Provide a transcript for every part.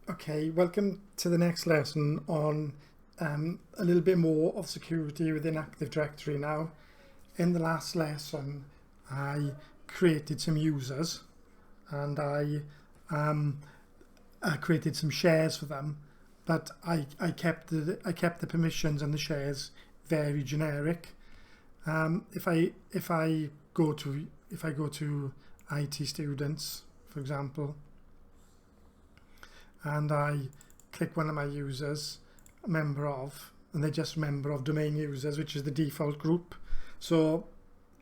Okay, welcome to the next lesson on a little bit more of security within Active Directory now. In the last lesson, I created some users and I created some shares for them, but I kept the permissions and the shares very generic. If I go to IT students, for example, and I click one of my users, member of, and they're just member of domain users, which is the default group. So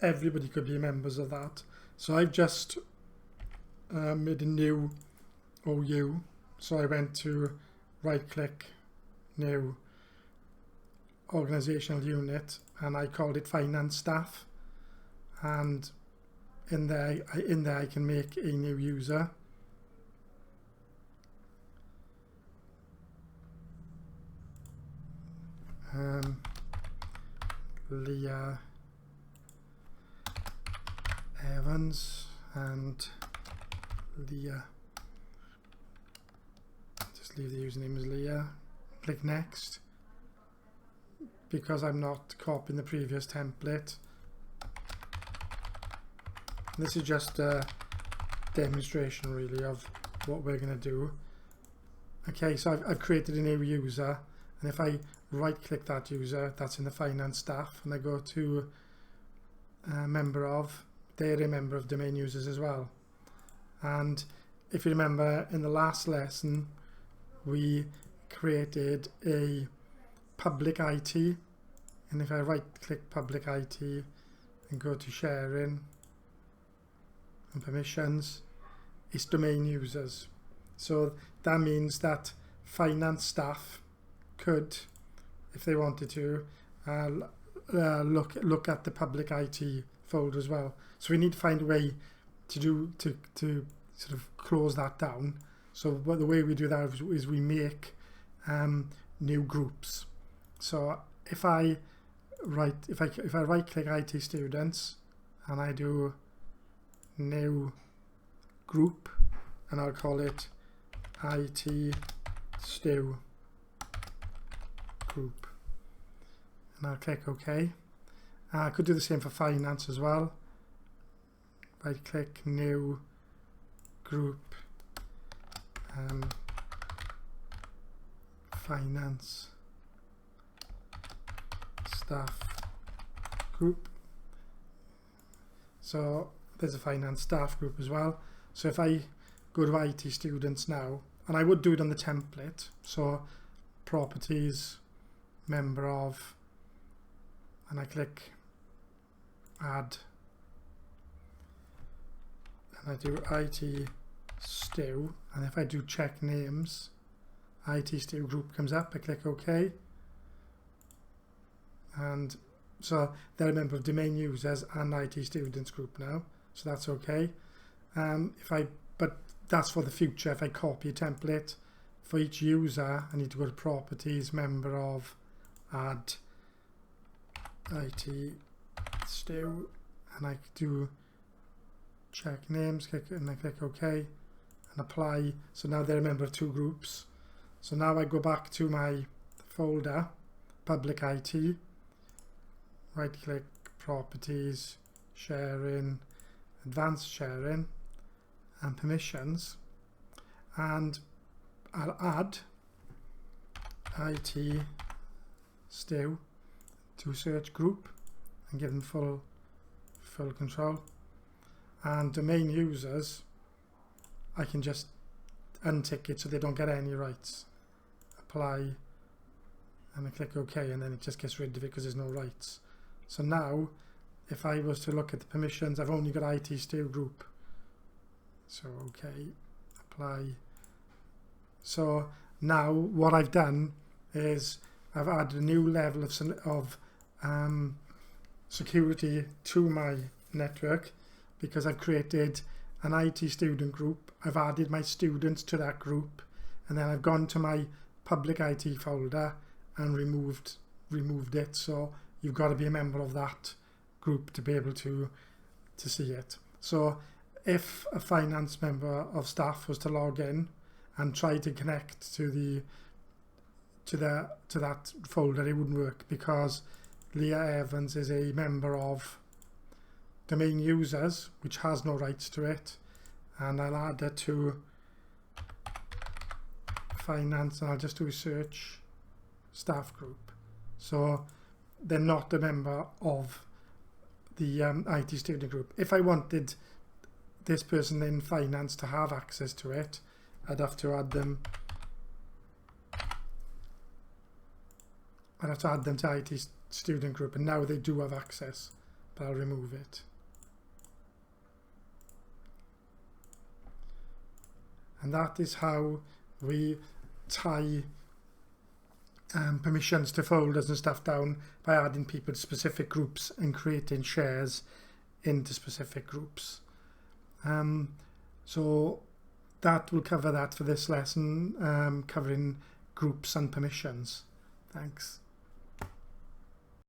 everybody could be members of that. So I've just made a new OU. So I went to right click, new organizational unit, and I called it finance staff. And in there I can make a new user. Leah Evans and Leah. Just leave the username as Leah. Click next. Because I'm not copying the previous template. This is just a demonstration really of what we're going to do. Okay, so I've created a new user, and if I right click that user, that's in the finance staff, and I go to member of, they're a member of domain users as well. And if you remember, in the last lesson we created a public IT, and if I right click public IT and go to sharing and permissions, it's domain users. So that means that finance staff could, if they wanted to, look at the public IT folder as well. So we need to find a way to sort of close that down. So the way we do that is we make new groups. So if I right click IT students and I do new group, and I'll call it IT Stu group, and I'll click OK. I could do the same for finance as well. Right click, new group, finance staff group. So there's a finance staff group as well. So if I go to IT students now, and I would do it on the template, so properties, member of, and I click add, and I do IT Stu, and if I do check names, IT Stu group comes up. I click OK, and so they're a member of domain users and IT students group now, so that's okay. But that's for the future. If I copy a template for each user, I need to go to properties, member of, add IT Stu, and I do check names, and I click OK and apply. So now they're a member of two groups. So now I go back to my folder, public IT, right click, properties, sharing, advanced sharing, and permissions, and I'll add IT Stu to search group and give them full control. And domain users, I can just untick it so they don't get any rights. Apply, and I click OK, and then it just gets rid of it because there's no rights. So now if I was to look at the permissions, I've only got IT Stu group. So OK, apply. So now what I've done is I've added a new level of security to my network, because I've created an IT student group. I've added my students to that group, and then I've gone to my public IT folder and removed it. So you've got to be a member of that group to be able to see it. So if a finance member of staff was to log in and try to connect to that folder, it wouldn't work because Leah Evans is a member of domain users, which has no rights to it, and I'll add her to finance, and I'll just do a search staff group. So they're not a member of the IT student group. If I wanted this person in finance to have access to it, I'd have to add them. I'd have to add them to IT student group, and now they do have access, but I'll remove it. And that is how we tie permissions to folders and stuff down, by adding people to specific groups and creating shares into specific groups. So that will cover that for this lesson, covering groups and permissions. Thanks.